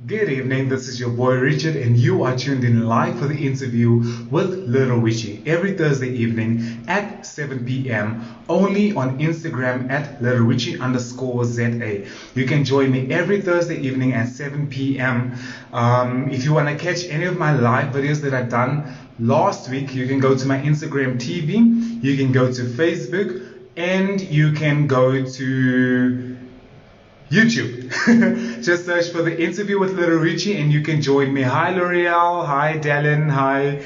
Good evening, this is your boy Richard, and you are tuned in live for the interview with Little Richie every Thursday evening at 7 p.m. only on Instagram at LittleRichie_ZA. You can join me every Thursday evening at 7 p.m. If you want to catch any of my live videos that I've done last week, you can go to my Instagram TV, you can go to Facebook, and you can go to YouTube. Just search for the interview with Little Richie and you can join me. Hi L'Oreal, hi Dallin, hi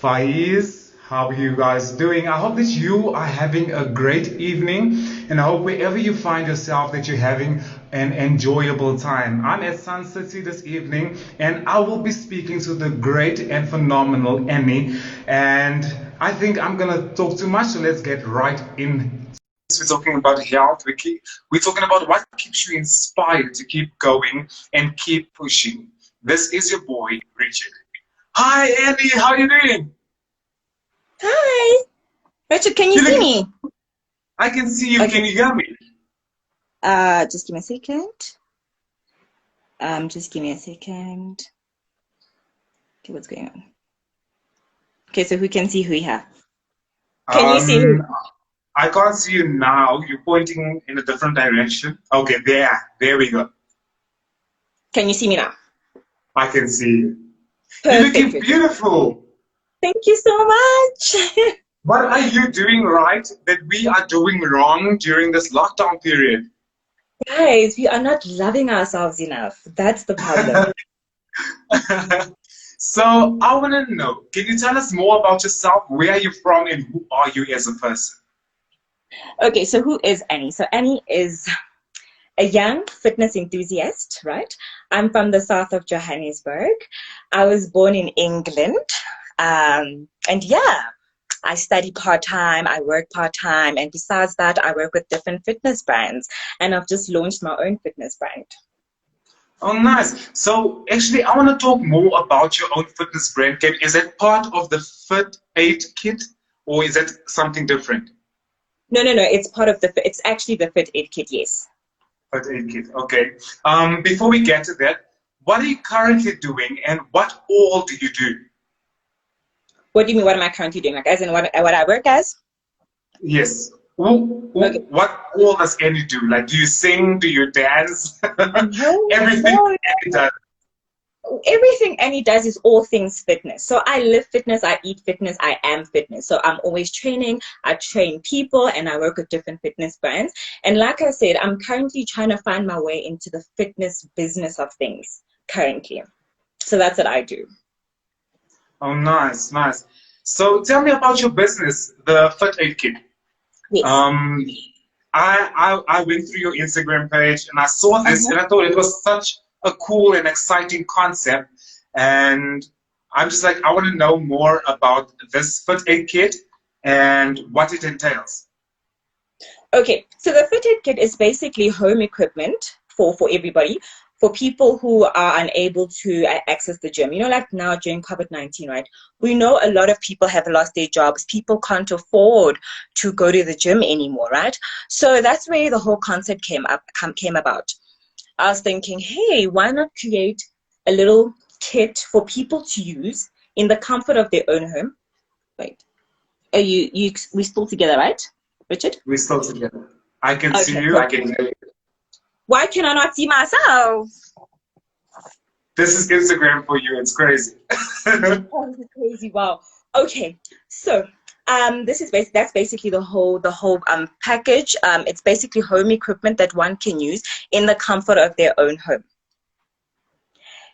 Faiz. How are you guys doing? I hope that you are having a great evening, and I hope wherever you find yourself that you're having an enjoyable time. I'm at Sun City this evening and I will be speaking to the great and phenomenal Annie, and I think I'm gonna talk too much, so let's get right in. We're talking about health. We're talking about what keeps you inspired to keep going and keep pushing. This is your boy, Richard. Hi, Annie. How are you doing? Hi. Richard, can you see me? I can see you. Okay. Can you hear me? Just give me a second. Just give me a second. Okay, what's going on? Okay, so who can see who we have? Can you see who? I can't see you now. You're pointing in a different direction. Okay, there we go. Can you see me now? I can see you. Perfect. You're looking beautiful. Thank you so much. What are you doing right that we are doing wrong during this lockdown period? Guys, we are not loving ourselves enough. That's the problem. So I want to know, can you tell us more about yourself? Where are you from and who are you as a person? Okay, so who is Annie? So Annie is a young fitness enthusiast, right? I'm from the south of Johannesburg. I was born in England. And yeah, I study part-time, I work part-time, and besides that, I work with different fitness brands, and I've just launched my own fitness brand. Oh, nice. So actually, I want to talk more about your own fitness brand. Is that part of the Fit 8 kit, or is that something different? No, it's part of it's actually the Fit 8 kit, yes. Fit 8 kit, okay. Before we get to that, what are you currently doing and what all do you do? What do you mean, what am I currently doing? Like, as in what I work as? Yes. Okay. What all does Annie do? Like, do you sing? Do you dance? Everything Annie does. Everything Annie does is all things fitness. So I live fitness, I eat fitness, I am fitness. So I'm always training, I train people, and I work with different fitness brands. And like I said, I'm currently trying to find my way into the fitness business of things currently. So that's what I do. Oh, nice, nice. So tell me about your business, the Fit 8 Kit. Yes. I went through your Instagram page and I saw this and I thought it was such a cool and exciting concept, and I'm just like, I want to know more about this Fit 8 Kit and what it entails. Okay, so the Fit 8 Kit is basically home equipment for everybody, for people who are unable to access the gym. You know, like now during COVID-19, right? We know a lot of people have lost their jobs. People can't afford to go to the gym anymore, right? So that's where the whole concept came about. I was thinking, hey, why not create a little kit for people to use in the comfort of their own home? Wait, are we still together, right, Richard? We're still together. I can see you. I can hear you. Why can I not see myself? This is Instagram for you. It's crazy. Oh, this is crazy. Wow. Okay, so that's basically the whole package. It's basically home equipment that one can use in the comfort of their own home.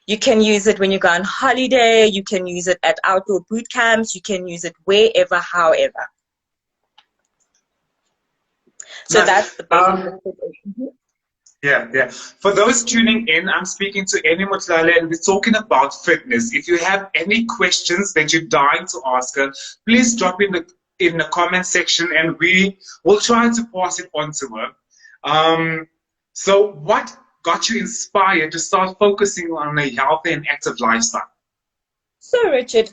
You can use it when you go on holiday. You can use it at outdoor boot camps. You can use it wherever, however. So that's the basic. Yeah. For those tuning in, I'm speaking to Annie Matlole and we're talking about fitness. If you have any questions that you're dying to ask her, please drop in the comment section and we will try to pass it on to her. So what got you inspired to start focusing on a healthy and active lifestyle? So Richard,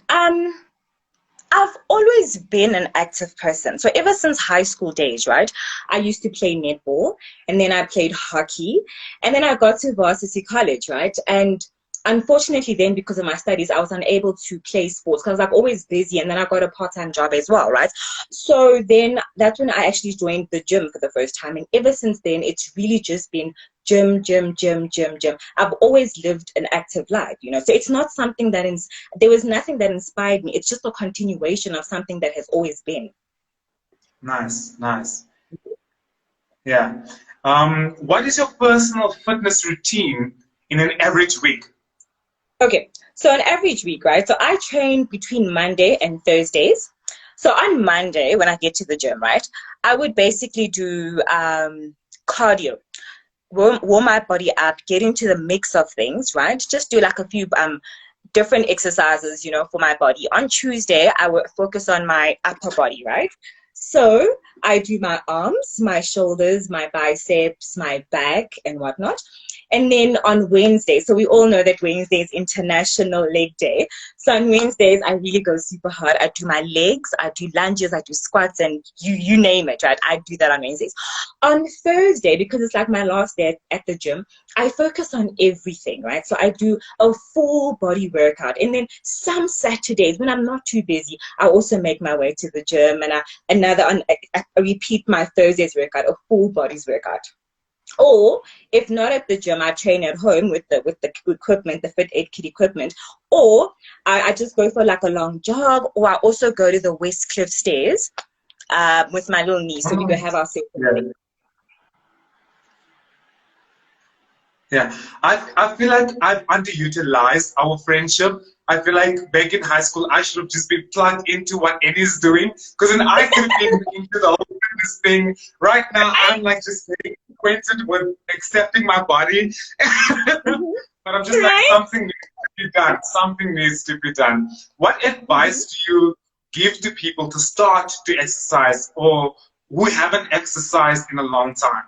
I've always been an active person. So ever since high school days, right? I used to play netball, and then I played hockey, and then I got to varsity college, right? And unfortunately then, because of my studies, I was unable to play sports because I was like always busy, and then I got a part-time job as well, right? So then that's when I actually joined the gym for the first time, and ever since then it's really just been gym, gym, gym, gym, gym. I've always lived an active life, so it's not something that there was nothing that inspired me. It's just a continuation of something that has always been. Nice, nice. Yeah. What is your personal fitness routine in an average week? Okay, so an average week, right? So I train between Monday and Thursdays. So on Monday, when I get to the gym, right, I would basically do cardio, warm my body up, get into the mix of things, right? Just do like a few different exercises, for my body. On Tuesday, I would focus on my upper body, right? So I do my arms, my shoulders, my biceps, my back, and whatnot. And then on Wednesday, so we all know that Wednesday is International Leg Day. So on Wednesdays, I really go super hard. I do my legs, I do lunges, I do squats, and you name it, right? I do that on Wednesdays. On Thursday, because it's like my last day at the gym, I focus on everything, right? So I do a full body workout. And then some Saturdays, when I'm not too busy, I also make my way to the gym, and I repeat my Thursdays workout, a full body's workout. Or if not at the gym, I train at home with the equipment, the Fit 8 Kit equipment. Or I just go for like a long jog, or I also go to the West Cliff stairs with my little niece. So we go have our session. Yeah, I feel like I've underutilized our friendship. I feel like back in high school, I should have just been plugged into what Annie's doing, because then I could have been into the whole fitness thing. Right now, I'm like just getting acquainted with accepting my body. But I'm just like, something needs to be done. Something needs to be done. What advice do you give to people to start to exercise, or who haven't exercised in a long time?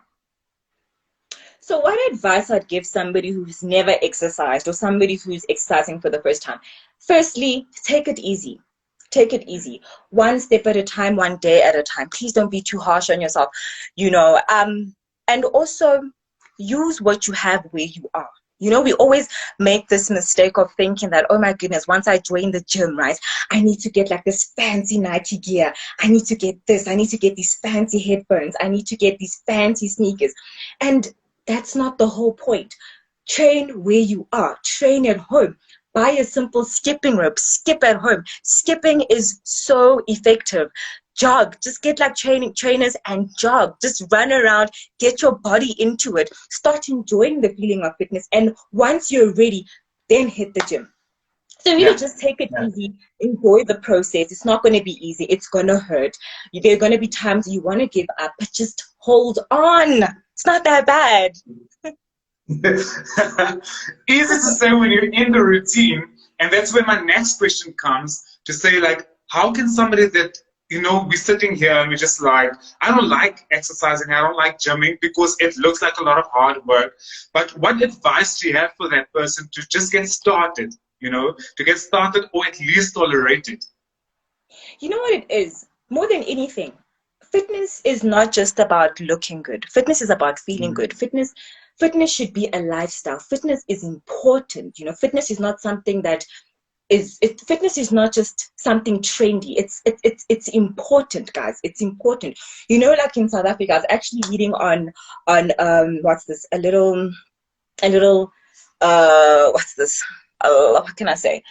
So what advice I'd give somebody who's never exercised, or somebody who's exercising for the first time? Firstly, take it easy. Take it easy. One step at a time, one day at a time. Please don't be too harsh on yourself, and also use what you have where you are. We always make this mistake of thinking that, oh my goodness, once I join the gym, right, I need to get like this fancy Nike gear. I need to get this. I need to get these fancy headphones. I need to get these fancy sneakers. And that's not the whole point. Train where you are. Train at home. Buy a simple skipping rope. Skip at home. Skipping is so effective. Jog. Just get like trainers and jog. Just run around. Get your body into it. Start enjoying the feeling of fitness. And once you're ready, then hit the gym. So really just take it easy. Enjoy the process. It's not going to be easy. It's going to hurt. There are going to be times you want to give up, but just hold on. It's not that bad. Easy to say when you're in the routine, and that's when my next question comes, to say like, how can somebody that be sitting here and we're just like, I don't like exercising, I don't like gymming because it looks like a lot of hard work, but what advice do you have for that person to just get started, to get started, or at least tolerate it? You know what it is? More than anything, fitness is not just about looking good. Fitness is about feeling good. Fitness should be a lifestyle. Fitness is important. Fitness is not something that fitness is not just something trendy. It's important, guys. It's important. Like in South Africa, I was actually reading on what's this? A little what's this? What can I say?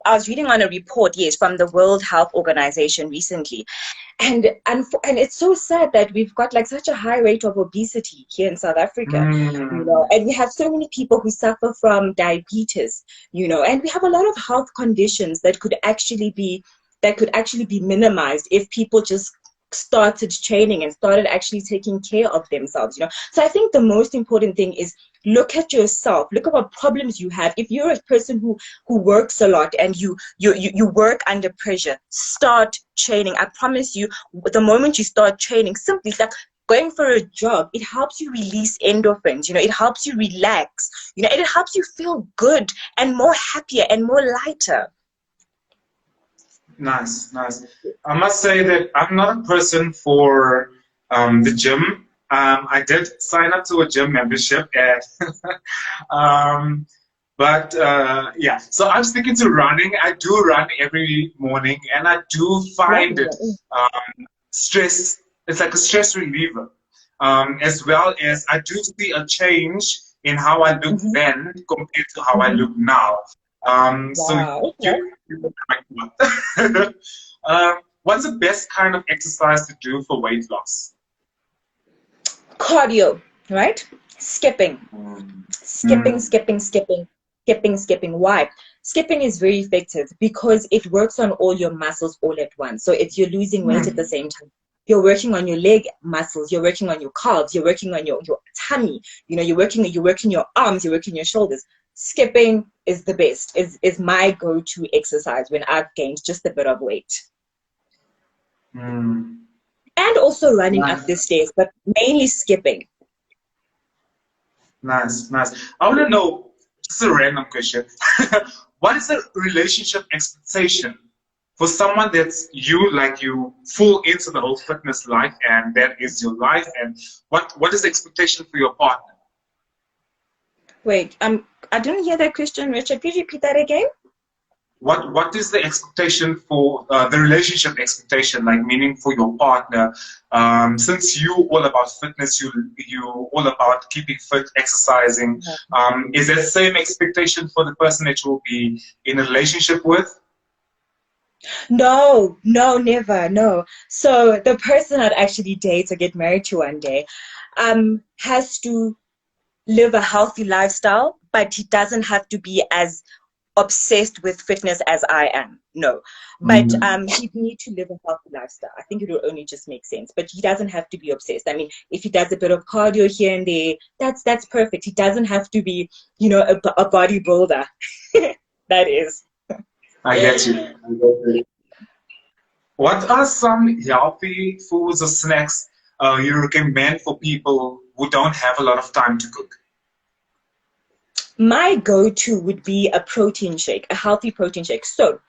I was reading on a report, yes, from the World Health Organization recently. And it's so sad that we've got like such a high rate of obesity here in South Africa, and we have so many people who suffer from diabetes, and we have a lot of health conditions that could actually be minimized if people just started training and started actually taking care of themselves. So I think the most important thing is look at yourself, look at what problems you have. If you're a person who works a lot and you work under pressure, start training. I promise you, the moment you start training, simply like going for a jog, it helps you release endorphins, it helps you relax, it helps you feel good and more happier and more lighter. Nice, nice. I must say that I'm not a person for the gym. I did sign up to a gym membership, and um, but yeah. So I'm sticking to running. I do run every morning, and I do find it Lovely. stress. It's like a stress reliever, as well as I do see a change in how I look Mm-hmm. then compared to how I Mm-hmm. look now. So Wow. Okay. you're the right one. What's the best kind of exercise to do for weight loss? Cardio, right? Skipping. Mm. Skipping, Mm. skipping, skipping, skipping, skipping. Why? Skipping is very effective because it works on all your muscles all at once. So if you're losing weight at the Mm. same time, you're working on your leg muscles, you're working on your calves, you're working on your tummy, you're working your arms, you're working your shoulders. Skipping is the best, is my go-to exercise when I've gained just a bit of weight. Mm. And also running up the Nice, stairs, but mainly skipping. nice, nice. I want to know, just a random question. What is the relationship expectation for someone that's you, like you full into the whole fitness life and that is your life, and what is the expectation for your partner? Wait, I didn't hear that question, Richard. Could you repeat that again? What is the expectation for the relationship expectation, like meaning for your partner? Since you all about fitness, you all about keeping fit, exercising. Is that same expectation for the person that you will be in a relationship with? No, no, never, no. So the person I'd actually date or get married to one day, has to live a healthy lifestyle, but he doesn't have to be as obsessed with fitness as I am. No. But Mm. he'd need to live a healthy lifestyle. I think it will only just make sense. But he doesn't have to be obsessed. I mean, if he does a bit of cardio here and there, that's perfect. He doesn't have to be, a bodybuilder. That is. I get you. I get you. What are some healthy foods or snacks you recommend for people who don't have a lot of time to cook? My go-to would be a protein shake, a healthy protein shake. So,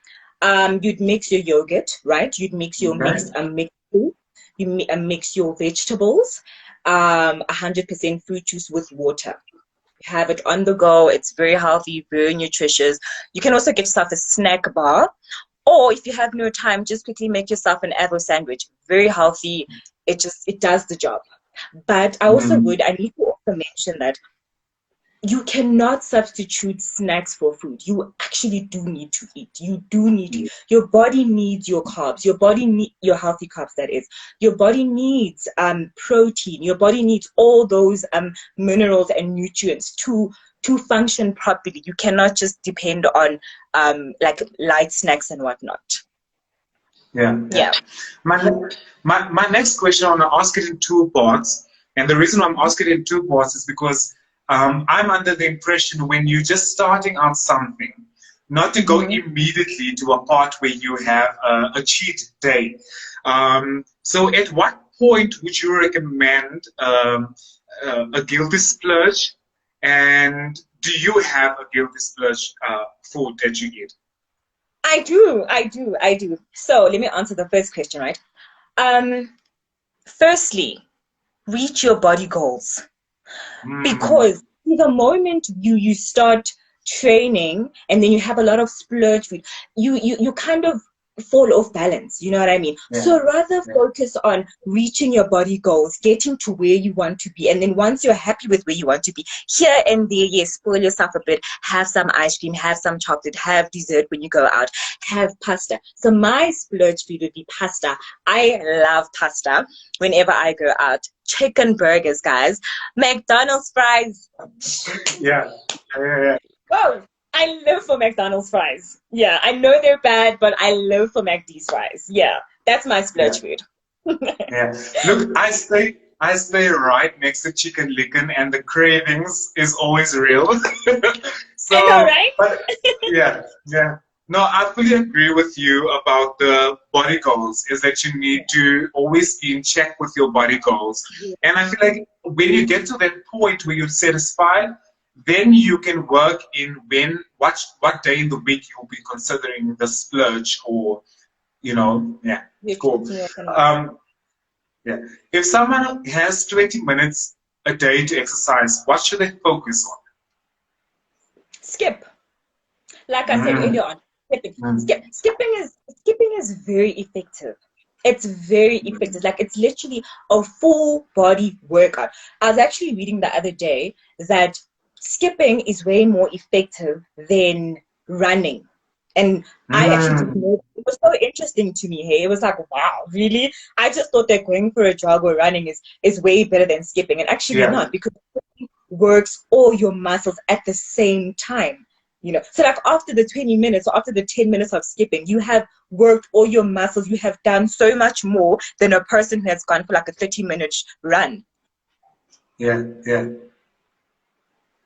you'd mix your yogurt, right? You'd mix your Okay. mixed food. Mix your vegetables, 100% fruit juice with water. Have it on the go. It's very healthy, very nutritious. You can also get yourself a snack bar, or if you have no time, just quickly make yourself an avocado sandwich. Very healthy. It does the job. But Mm. I need to also mention that you cannot substitute snacks for food. You actually do need to eat. You do need to. Your body needs your carbs. Your body needs your healthy carbs, that is. Your body needs protein. Your body needs all those minerals and nutrients to function properly. You cannot just depend on like light snacks and whatnot. Yeah, yeah. Yeah. My next question, I want to ask it in two parts. And the reason I'm asking it in two parts is because I'm under the impression when you're just starting out something, not to go Mm-hmm. immediately to a part where you have a cheat day. So at what point would you recommend a guilty splurge? And do you have a guilty splurge food that you eat? I do. So let me answer the first question, right? Um, Firstly, reach your body goals, Mm, because the moment you start training and then you have a lot of splurge food, you kind of fall off balance, you know what I mean? yeah, So rather yeah. focus on reaching your body goals, getting to where you want to be, and then once you're happy with where you want to be, here and there, yes, spoil yourself a bit, have some ice cream, have some chocolate, have dessert when you go out, have pasta. So my splurge food would be pasta. I love pasta whenever I go out. Chicken burgers, guys. McDonald's fries. Yeah, yeah, yeah. Oh, I live for McDonald's fries. Yeah, I know they're bad, but I live for McD's fries. Yeah, that's my Yeah. splurge food. Yeah. Look, I stay right next to Chicken Licken, and the cravings is always real. I know, So, right? but yeah, yeah. No, I fully agree with you about the body goals, is that you need to always be in check with your body goals. And I feel like when you get to that point where you're satisfied, then you can work in what day in the week you'll be considering the splurge or Yeah, You're cool. treating your connection. Yeah. If someone has 20 minutes a day to exercise, what should they focus Skip. Like I said on? earlier on, skipping. Mm, Skipping is very effective. It's very effective. Like it's literally a full body workout. I was actually reading the other day that skipping is way more effective than running. And I actually didn't mm, know. It was so interesting to me. Hey, it was like, wow, really? I just thought that going for a jog or running is way better than skipping, and actually yeah, not, because it works all your muscles at the same time. So like after the 20 minutes or after the 10 minutes of skipping, you have worked all your muscles. You have done so much more than a person who has gone for like a 30-minute run. yeah, yeah.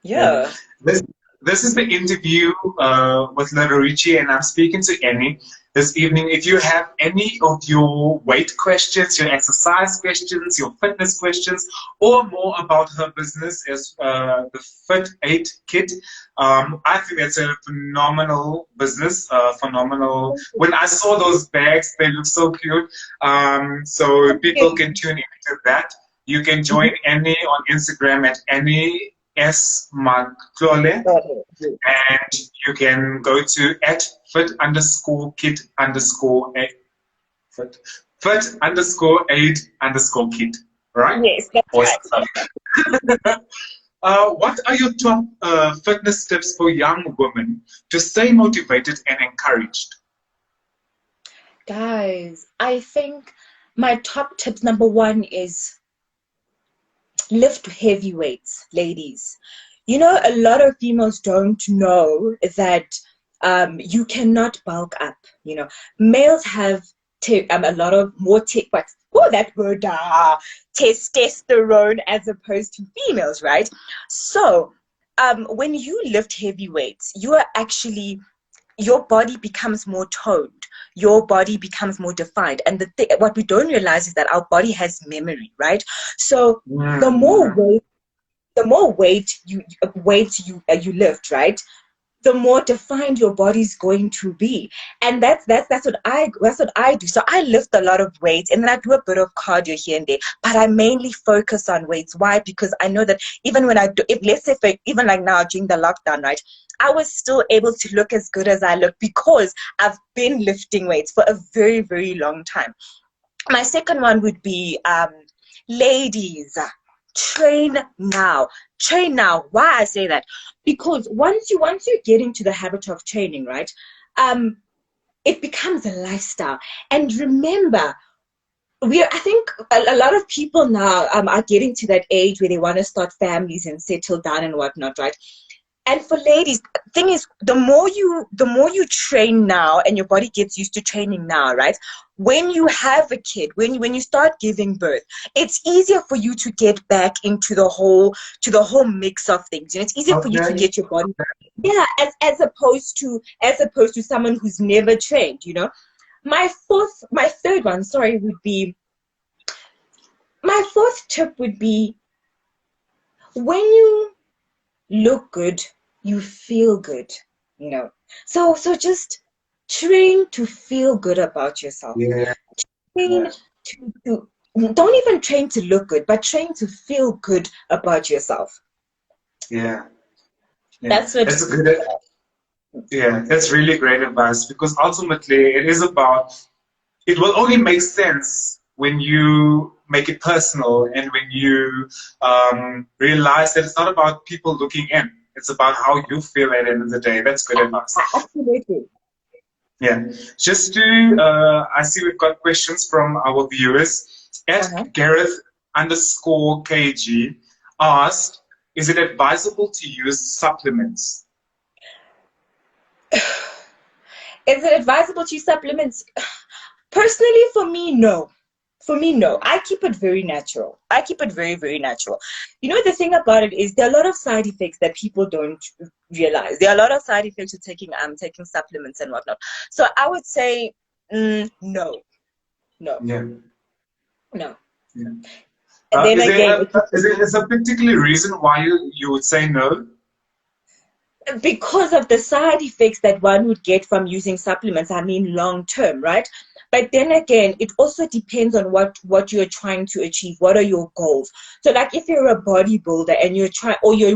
Yeah. Yeah. This this is the interview with Little Richie, and I'm speaking to Annie this evening. If you have any of your weight questions, your exercise questions, your fitness questions, or more about her business as the Fit 8 Kit, I think that's a phenomenal business. Phenomenal. When I saw those bags, they look so cute. So people can tune into that. You can join Annie on Instagram at Annie S Matlole, and you can go to at fit underscore aid underscore kit, right? Yes, that's Awesome. right. What are your top fitness tips for young women to stay motivated and encouraged? Guys, I think my top tips, number one is lift heavy weights, ladies. A lot of females don't know that you cannot bulk up. Males have a lot of more that word, testosterone, as opposed to females, right? So when you lift heavy weights, you are actually, your body becomes more toned, your body becomes more defined, and what we don't realize is that our body has memory, right? So the more Mm, weight the more weight you lift, right, the more defined your body's going to be. And that's what I do. So I lift a lot of weights, and then I do a bit of cardio here and there, but I mainly focus on weights. Why? Because I know that even when I do, if let's say, even like now during the lockdown, right, I was still able to look as good as I look because I've been lifting weights for a very, very long time. My second one would be, ladies, train now. Train now. Why I say that? Because once you get into the habit of training, right, it becomes a lifestyle. And remember, I think a lot of people now are getting to that age where they want to start families and settle down and whatnot, right? And for ladies, thing is, the more you train now, and your body gets used to training now, right? When you have a kid, when you start giving birth, it's easier for you to get back into the whole mix of things. It's easier for you to okay. get your body, yeah, as opposed to someone who's never trained. My third one, sorry, would be, my fourth tip would be, when you look good, you feel good, you know. So just train to feel good about yourself. Yeah, Train yeah, to don't even train to look good, but train to feel good about yourself. yeah, yeah. That's what. That's a good. Yeah, that's really great advice, because ultimately it is about, it will only make sense when you make it personal, and when you realize that it's not about people looking in. It's about how you feel at the end of the day. That's good advice. Absolutely. Yeah. Just to, I see we've got questions from our viewers. Uh-huh. At Gareth underscore KG asked, is it advisable to use supplements? Is it advisable to use supplements? Personally, for me, no. For me, no. I keep it very natural. I keep it very, very natural. The thing about it is, there are a lot of side effects that people don't realize. There are a lot of side effects to taking supplements and whatnot. So I would say, no, no, Yeah. no. Yeah. And then again, Is there a particular reason why you would say no? because of the side effects that one would get from using supplements, I mean long term, right? But then again, it also depends on what you're trying to achieve. What are your goals? So like if you're a bodybuilder and you're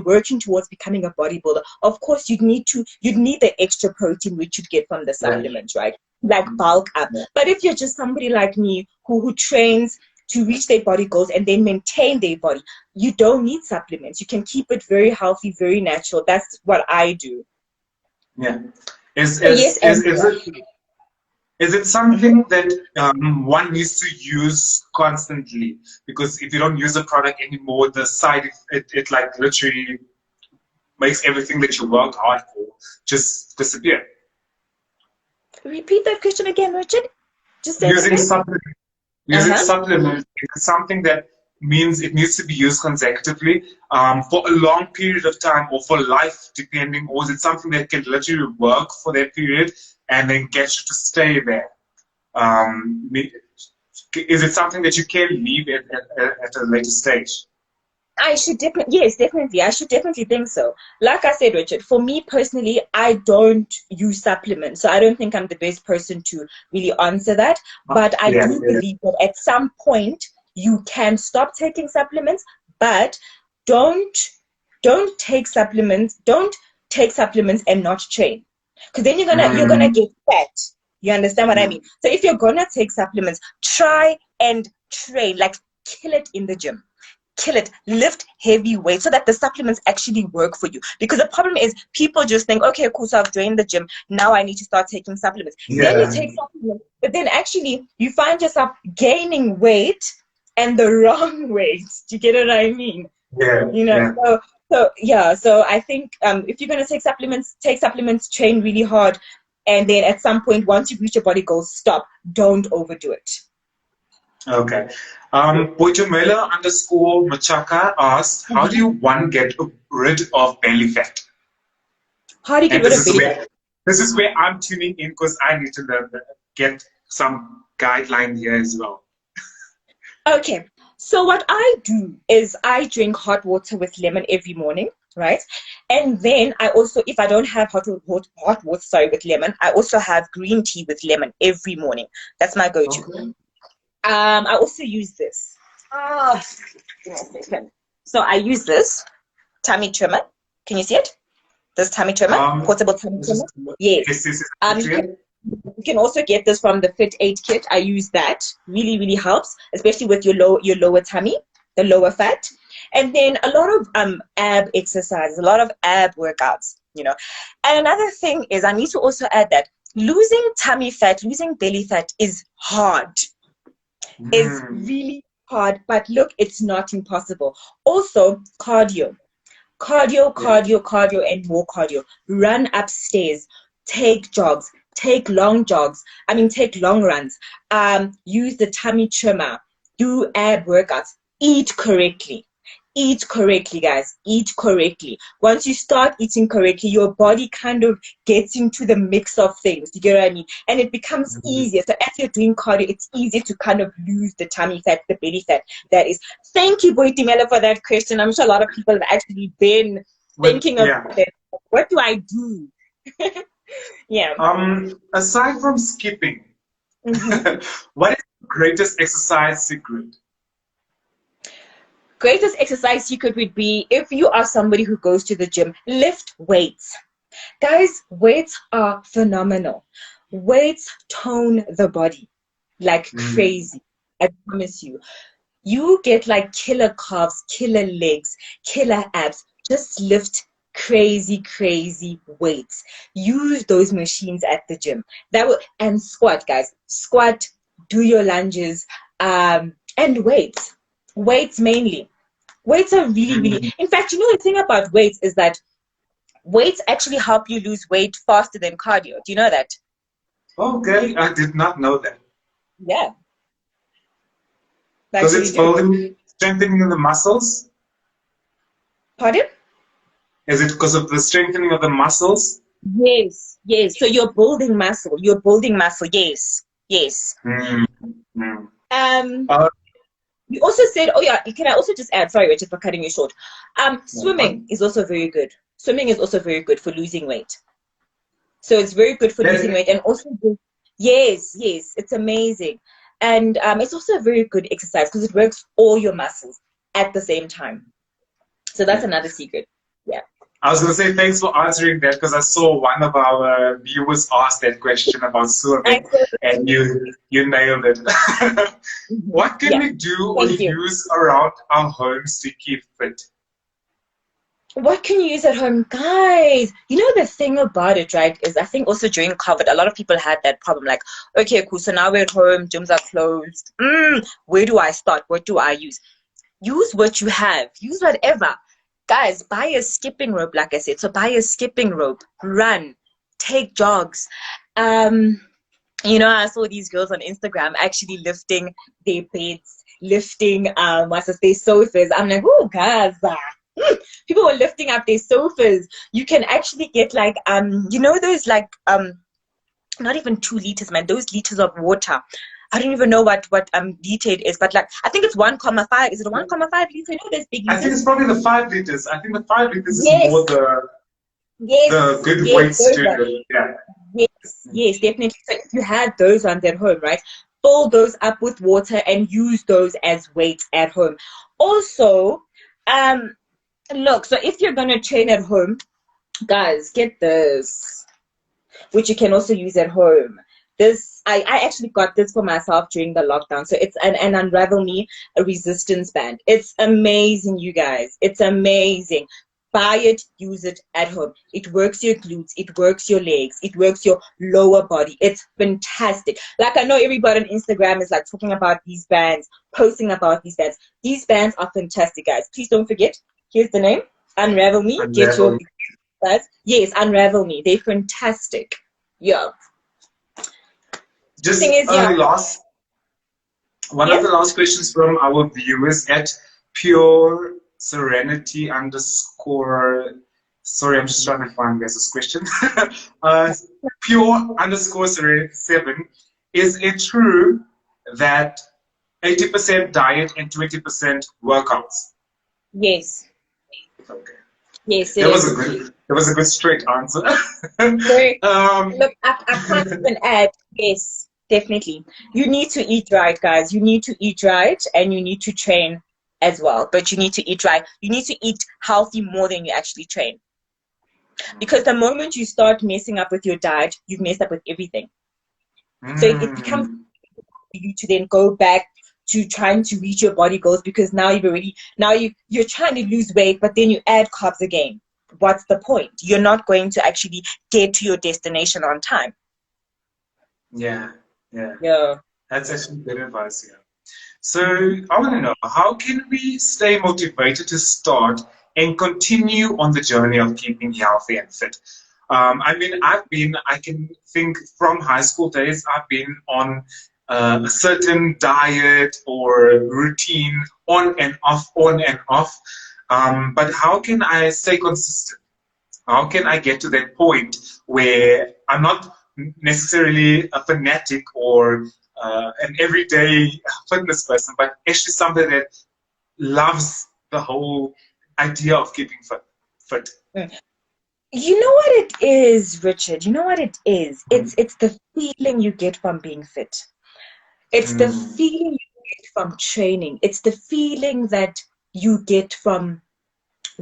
working towards becoming a bodybuilder, of course you'd need the extra protein which you'd get from the supplements, right? Like bulk up. But if you're just somebody like me who trains to reach their body goals and then maintain their body, you don't need supplements. You can keep it very healthy, very natural. That's what I do. Yeah. So yes, Is it something that one needs to use constantly? Because if you don't use the product anymore, the it like literally makes everything that you worked hard for just disappear. Repeat that question again, Richard. Just say Using it supplements. Using supplements is something that means it needs to be used consecutively for a long period of time or for life, depending, or is it something that can literally work for that period and then get you to stay there? Is it something that you can leave at a later stage? Yes, definitely. I should definitely think so. Like I said, Richard, for me personally, I don't use supplements. So I don't think I'm the best person to really answer that. But I do believe that at some point you can stop taking supplements, but don't take supplements. Don't take supplements and not train. Because then you're gonna get fat. You understand what I mean? So if you're gonna take supplements, try and train, like kill it in the gym. Kill it, lift heavy weights so that the supplements actually work for you. Because the problem is people just think, okay, cool, so I've joined the gym, now I need to start taking supplements. Then you take supplements, but then actually you find yourself gaining weight and the wrong weight. Do you get what I mean? So I think if you're going to take supplements, train really hard, and then at some point, once you reach your body goals, stop. Don't overdo it. Okay. Pojamela _ Machaka asked, how do one get rid of belly fat? How do you get rid of belly fat? This is where I'm tuning in because I need to get some guideline here as well. Okay. So what I do is I drink hot water with lemon every morning, right? And then I also, if I don't have hot water, with lemon, I also have green tea with lemon every morning. That's my go-to. Okay. I also use this. Give me a second. So I use this tummy trimmer. Can you see it? This tummy trimmer, portable tummy trimmer. Yes. You can also get this from the Fit 8 kit. I use that. Really, really helps, especially with your lower tummy, the lower fat. And then a lot of ab exercises, a lot of ab workouts, And another thing is I need to also add that losing tummy fat, losing belly fat is hard. Is really hard, but look, it's not impossible. Also, cardio, and more cardio. Run upstairs, take jogs, take long runs, use the tummy trimmer, do ab workouts, eat correctly, guys. Eat correctly. Once you start eating correctly, your body kind of gets into the mix of things. You get what I mean? And it becomes easier. So as you're doing cardio, it's easier to kind of lose the tummy fat, the belly fat. That is. Thank you, Boitimela, for that question. I'm sure a lot of people have actually been thinking of it. What do I do? Aside from skipping, what is the greatest exercise secret? Greatest exercise secret would be, if you are somebody who goes to the gym, lift weights. Guys, weights are phenomenal. Weights tone the body like crazy. I promise you. You get like killer calves, killer legs, killer abs. Just lift crazy weights. Use those machines at the gym. And squat, guys. Squat, do your lunges, and weights. Weights mainly. Weights are really, in fact, the thing about weights is that weights actually help you lose weight faster than cardio. Do you know that? Okay, I did not know that. Yeah. Because it's strengthening the muscles? Pardon? Is it because of the strengthening of the muscles? Yes. So you're building muscle. Yes. You also said, can I also just add, sorry, Richard, for cutting you short. Swimming is also very good. Swimming is also very good for losing weight. So it's very good for losing weight, and also good, yes, it's amazing. And it's also a very good exercise because it works all your muscles at the same time. So that's another secret. Yeah. I was going to say thanks for answering that, because I saw one of our viewers ask that question about swimming, and you nailed it. What can we do or use around our homes to keep fit? What can you use at home? Guys, you know, the thing about it, right, is I think also during COVID, a lot of people had that problem. Like, okay, cool, so now we're at home, gyms are closed. Where do I start? What do I use? Use what you have. Use whatever. Guys, buy a skipping rope, like I said. So buy a skipping rope, run, take jogs. You know, I saw these girls on Instagram actually lifting their beds, lifting their sofas. I'm like, oh, guys, people were lifting up their sofas. You can actually get like you know, those like not even 2 liters, man, those liters of water. I don't even know what liter it is, but like I think it's 1.5. Is it a 1.5 liter? You know, there's big liters. I think it's probably the 5 liters. I think the 5 liters is more the good weights to Yes, definitely. So if you have those ones at home, right, fill those up with water and use those as weights at home. Also, look, so if you're gonna train at home, guys, get this, which you can also use at home. This, I actually got this for myself during the lockdown. So it's an Unravel Me, a resistance band. It's amazing, you guys. It's amazing. Buy it, use it at home. It works your glutes, it works your legs, it works your lower body. It's fantastic. Like, I know everybody on Instagram is like talking about these bands, posting about these bands. These bands are fantastic, guys. Please don't forget, here's the name, Unravel Me. Get your guys. Yes, Unravel Me. They're fantastic. Yeah. Just one of the last questions from our viewers at Pure Serenity _ sorry, I'm just trying to find this question. Pure _ Serenity 7. Is it true that 80% diet and 20% workouts? Yes. Okay. Yes, that was a good straight answer. Look, I can't even add. Yes, definitely. You need to eat right, guys. You need to eat right, and you need to train as well. But you need to eat right. You need to eat healthy more than you actually train. Because the moment you start messing up with your diet, you've messed up with everything. So it becomes you to then go back to trying to reach your body goals, because now you're trying to lose weight, but then you add carbs again. What's the point? You're not going to actually get to your destination on time. Yeah. That's actually good advice. Yeah. So I want to know, how can we stay motivated to start and continue on the journey of keeping healthy and fit? I mean, I can think from high school days, I've been on a certain diet or routine, on and off. But how can I stay consistent? How can I get to that point where I'm not necessarily a fanatic or an everyday fitness person, but actually somebody that loves the whole idea of keeping fit? You know what it is, Richard? You know what it is? It's the feeling you get from being fit. It's the feeling you get from training. It's the feeling that you get from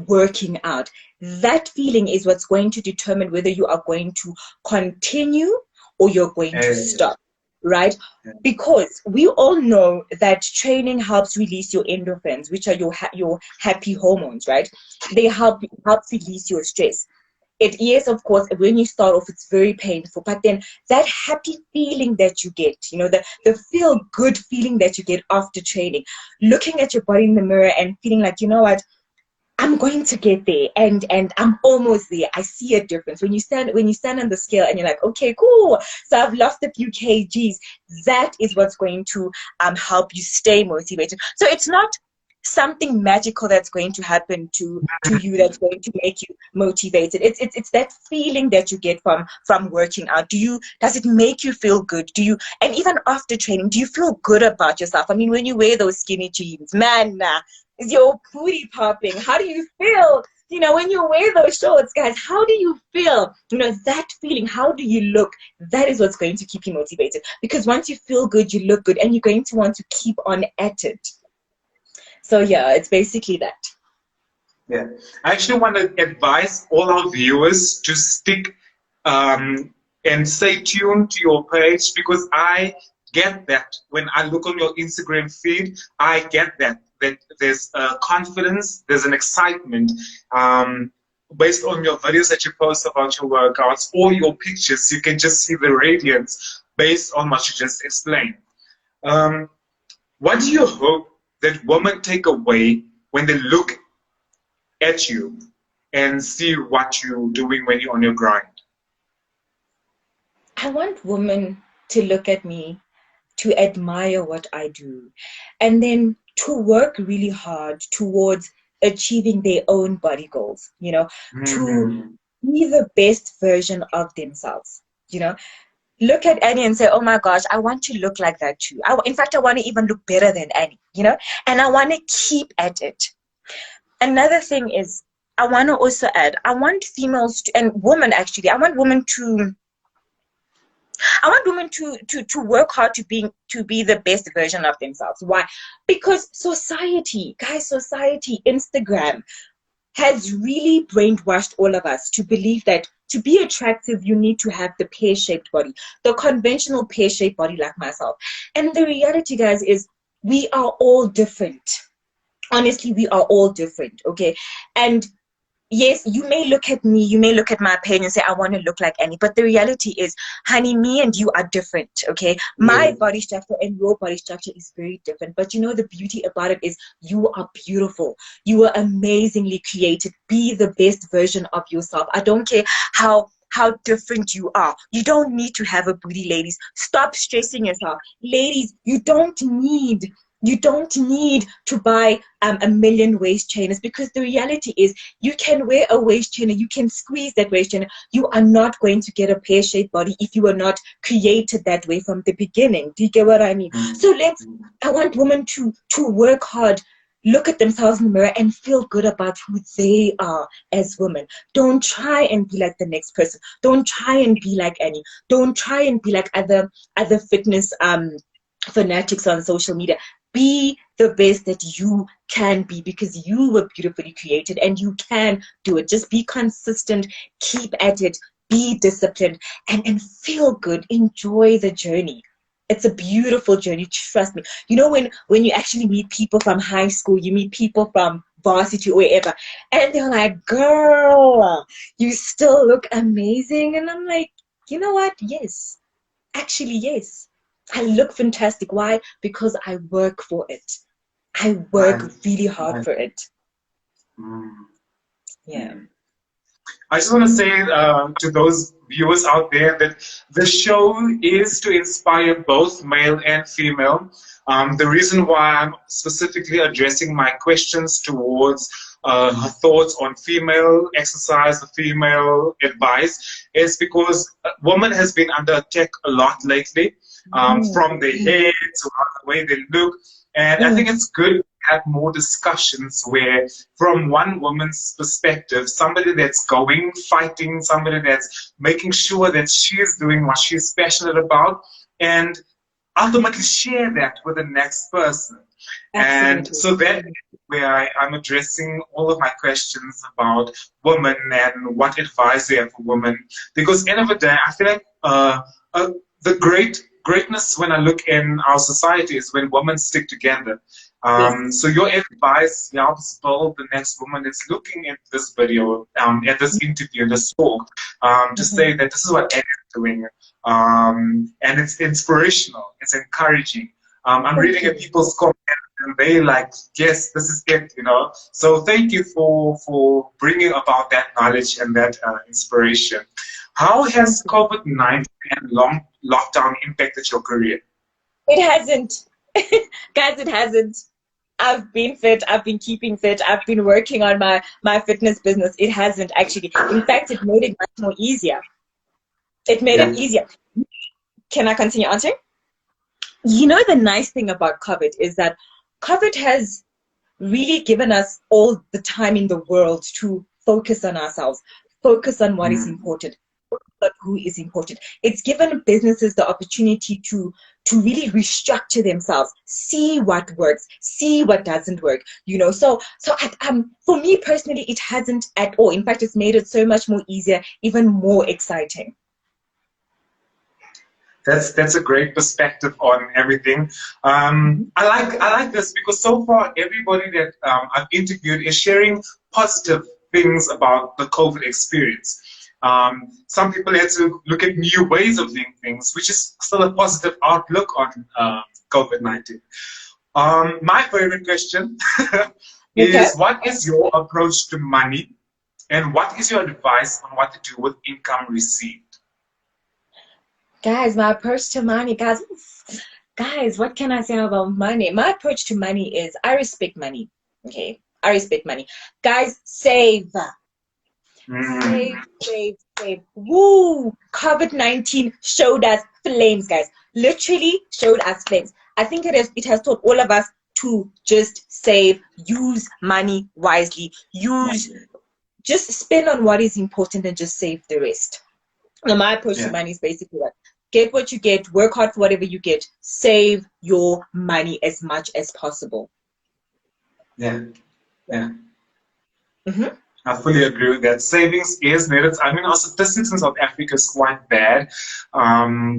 working out. That feeling is what's going to determine whether you are going to continue or you're going to stop, right? Because we all know that training helps release your endorphins, which are your happy hormones, right? They help release your stress. It is, of course, when you start off, it's very painful, but then that happy feeling that you get, you know, the feel good feeling that you get after training, looking at your body in the mirror and feeling like, you know what, I'm going to get there, and I'm almost there. I see a difference when you stand on the scale and you're like, okay, cool, so I've lost a few kgs. That is what's going to help you stay motivated. So it's not something magical that's going to happen to you that's going to make you motivated. It's that feeling that you get from working out. Does it make you feel good? And even after training, do you feel good about yourself? I mean, when you wear those skinny jeans, man, Is your booty popping? How do you feel? You know, when you wear those shorts, guys, how do you feel? You know, that feeling, how do you look? That is what's going to keep you motivated. Because once you feel good, you look good, and you're going to want to keep on at it. So yeah, it's basically that. Yeah. I actually want to advise all our viewers to stick and stay tuned to your page, because I get that when I look on your Instagram feed, I get that there's confidence, there's an excitement based on your videos that you post about your workouts or your pictures. You can just see the radiance based on what you just explained. What do you hope that women take away when they look at you and see what you're doing when you're on your grind? I want women to look at me, to admire what I do, and then to work really hard towards achieving their own body goals, you know, to be the best version of themselves, you know. Look at Annie and say, oh my gosh, I want to look like that too. In fact, I want to even look better than Annie, you know, and I want to keep at it. Another thing is, I want to also add, I want females to, and women actually, I want women to work hard to be the best version of themselves. Why? Because society, guys, Instagram has really brainwashed all of us to believe that to be attractive, you need to have the pear-shaped body, the conventional pear-shaped body like myself. And the reality, guys, is we are all different. Honestly, we are all different, okay? And yes, you may look at me, you may look at my page and say, I want to look like Annie. But the reality is, honey, me and you are different, okay? My body structure and your body structure is very different. But you know, the beauty about it is you are beautiful. You are amazingly created. Be the best version of yourself. I don't care how different you are. You don't need to have a booty, ladies. Stop stressing yourself. Ladies, you don't need to buy a million waist trainers, because the reality is you can wear a waist trainer, you can squeeze that waist trainer. You are not going to get a pear-shaped body if you are not created that way from the beginning. Do you get what I mean? So I want women to work hard, look at themselves in the mirror and feel good about who they are as women. Don't try and be like the next person. Don't try and be like Annie. Don't try and be like other fitness fanatics on social media. Be the best that you can be, because you were beautifully created and you can do it. Just be consistent, keep at it, be disciplined, and feel good. Enjoy the journey. It's a beautiful journey, trust me. You know, when you actually meet people from high school, you meet people from varsity or wherever, and they're like, girl, you still look amazing. And I'm like, you know what? Yes. Actually, yes. I look fantastic. Why? Because I work for it. I work really hard for it. Yeah. I just want to say to those viewers out there that the show is to inspire both male and female. The reason why I'm specifically addressing my questions towards her thoughts on female exercise, female advice, is because women has been under attack a lot lately, from their hair to the way they look. And I think it's good to have more discussions where, from one woman's perspective, somebody that's fighting, somebody that's making sure that she is doing what she's passionate about, and ultimately share that with the next person. Absolutely. And so that is where I'm addressing all of my questions about women and what advice they have for women. Because end of the day, I feel like the greatness when I look in our society is when women stick together. So your advice helps build the next woman that's looking at this video, at this interview, this talk, to say that this is what Annie is doing. And it's inspirational, it's encouraging. I'm reading at people's comments and they like, yes, this is it, you know. So thank you for bringing about that knowledge and that inspiration. How has COVID-19 and long lockdown impacted your career? It hasn't. Guys, it hasn't. I've been fit, I've been keeping fit, I've been working on my fitness business. It hasn't actually. In fact, it made it much more easier. It made it easier. Can I continue answering? You know, the nice thing about COVID is that COVID has really given us all the time in the world to focus on ourselves, focus on what is important, but who is important. It's given businesses the opportunity to really restructure themselves, see what works, see what doesn't work. For me personally, it hasn't at all. In fact, it's made it so much more easier, even more exciting. That's a great perspective on everything. I like this because so far everybody that I've interviewed is sharing positive things about the COVID experience. Some people had to look at new ways of doing things, which is still a positive outlook on COVID-19. My favorite question is, what is your approach to money, and what is your advice on what to do with income received? Guys, my approach to money, guys, what can I say about money? My approach to money is I respect money. Okay, I respect money. Guys, save. Save. Woo! COVID-19 showed us flames, guys. Literally showed us flames. I think it has taught all of us to just save, use money wisely, just spend on what is important and just save the rest. Now, my approach to money is basically that. Get what you get, work hard for whatever you get, save your money as much as possible. Yeah. I fully agree with that. Savings is needed. I mean, our statistics in South Africa is quite bad.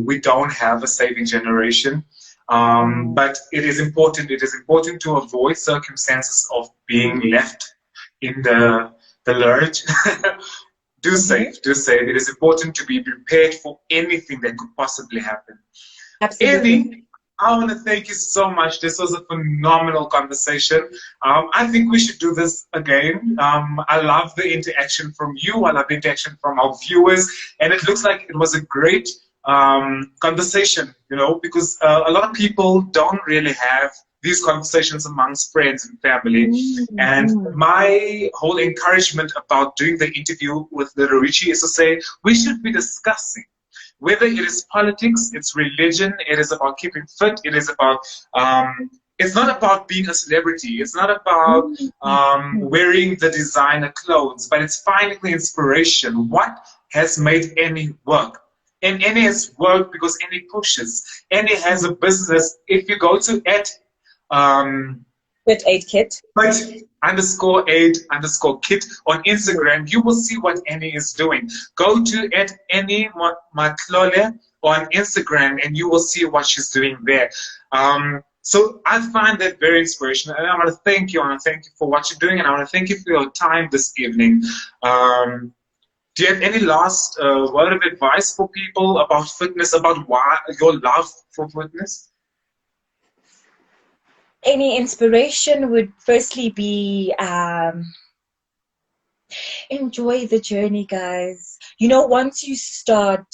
We don't have a saving generation. But it is important. It is important to avoid circumstances of being left in the lurch. Do save. It is important to be prepared for anything that could possibly happen. Absolutely. Annie, I want to thank you so much. This was a phenomenal conversation. I think we should do this again. I love the interaction from you. I love the interaction from our viewers. And it looks like it was a great conversation, because a lot of people don't really have these conversations amongst friends and family. And my whole encouragement about doing the interview with Little Richie is to say we should be discussing, whether it is politics, it's religion, it is about keeping fit, it is about, it's not about being a celebrity, it's not about wearing the designer clothes, but it's finding the inspiration. What has made Annie work? And Annie has worked because Annie pushes. Annie has a business. If you go to @8kit. _8_kit on Instagram, you will see what Annie is doing. Go to @Annie Matlole on Instagram and you will see what she's doing there. So I find that very inspirational, and I want to thank you. I want to thank you for what you're doing, and I want to thank you for your time this evening. Do you have any last word of advice for people about fitness, about why your love for fitness? Any inspiration would firstly be enjoy the journey, guys. Once you start,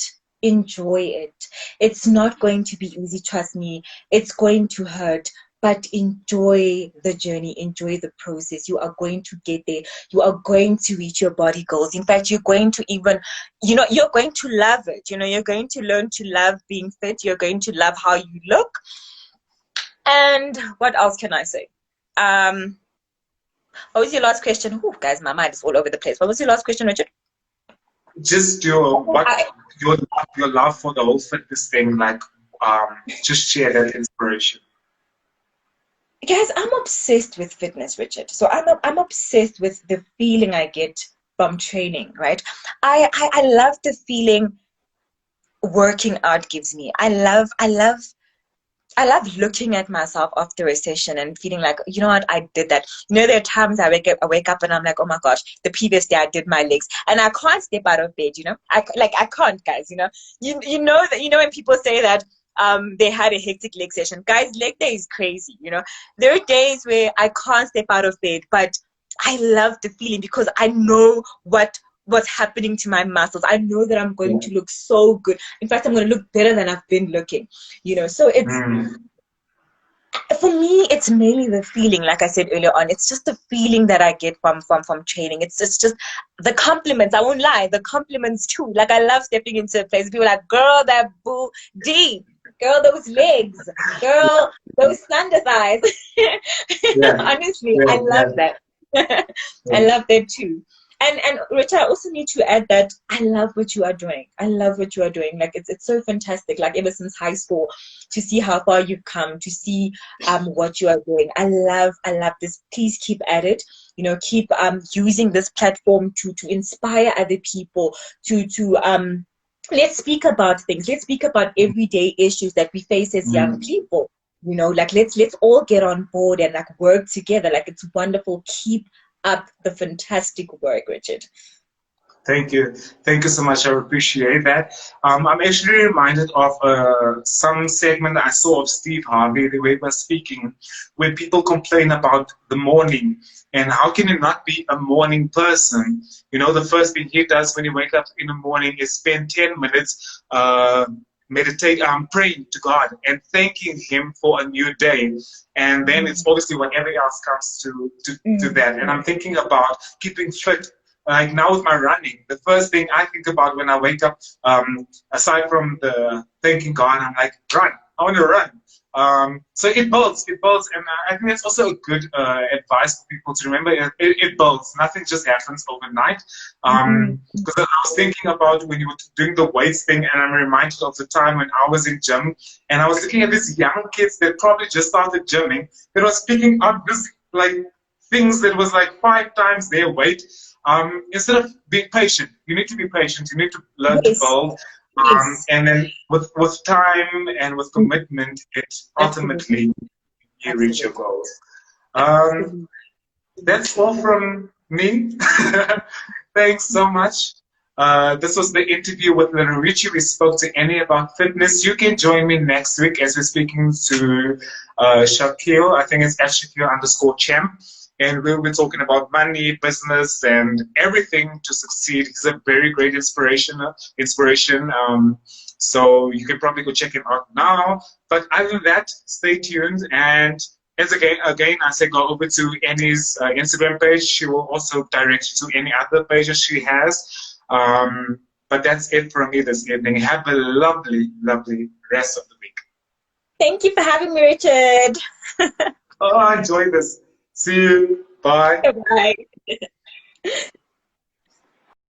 enjoy it. It's not going to be easy, trust me. It's going to hurt, but enjoy the journey, enjoy the process. You are going to get there. You are going to reach your body goals. In fact, you're going to even, you're going to love it. You're going to learn to love being fit. You're going to love how you look. And what else can I say? What was your last question? Oh, guys, my mind is all over the place. What was your last question, Richard? Just your love for the whole fitness thing, just share that inspiration. Guys, I'm obsessed with fitness, Richard. So I'm obsessed with the feeling I get from training, right? I love the feeling working out gives me. I love looking at myself after a session and feeling like, you know what, I did that. There are times I wake up and I'm like, oh my gosh, the previous day I did my legs and I can't step out of bed, I can't, guys, you know that, when people say that they had a hectic leg session, guys, leg day is crazy. There are days where I can't step out of bed, but I love the feeling because I know what's happening to my muscles. I know that I'm going to look so good. In fact, I'm going to look better than I've been looking, so it's, for me, it's mainly the feeling, like I said earlier on. It's just the feeling that I get from training. It's just the compliments. I won't lie, the compliments too. Like, I love stepping into a place. People are like, girl, that booty. girl, those legs, girl, those thunder thighs. Yeah, Honestly, yeah, I yeah, love that. I yeah. love that too. And Rich, I also need to add that I love what you are doing. I love what you are doing. Like it's so fantastic. Like ever since high school, to see how far you've come, to see what you are doing. I love this. Please keep at it. You know, keep using this platform to inspire other people, to let's speak about things. Let's speak about everyday issues that we face as young Mm. people. You know, like let's all get on board and like work together. Like it's wonderful. Keep up the fantastic work, Richard. Thank you. Thank you so much. I appreciate that. I'm actually reminded of some segment I saw of Steve Harvey, the way he was speaking, where people complain about the morning and how can you not be a morning person? You know, the first thing he does when he wakes up in the morning is spend 10 minutes meditate, praying to God and thanking Him for a new day. And then it's obviously whatever else comes to Mm. that. And I'm thinking about keeping fit. Like now with my running, the first thing I think about when I wake up, aside from the thanking God, I'm like, run. I want to run. So it builds, and I think that's also a good advice for people to remember. It builds. Nothing just happens overnight. Mm. Because I was thinking about when you were doing the weights thing, and I'm reminded of the time when I was in gym, and I was looking at these young kids that probably just started gymming, that was picking up this like things that was like 5 times their weight. Instead of being patient, you need to be patient. You need to learn to Yes, build, yes, and then with time and with commitment, it absolutely, ultimately you reach your absolutely, goals. Um, absolutely. that's all from me. Thanks so much. This was the interview with Little Richie. We spoke to Annie about fitness. You can join me next week as we're speaking to Shaquille. I think it's at Shaquille_champ. And we'll be talking about money, business, and everything to succeed. He's a very great inspiration. So you can probably go check him out now. But other than that, stay tuned. And as again, I say go over to Annie's Instagram page. She will also direct you to any other pages she has. But that's it from me this evening. Have a lovely, lovely rest of the week. Thank you for having me, Richard. Oh, I enjoy this. See you. Bye. Bye.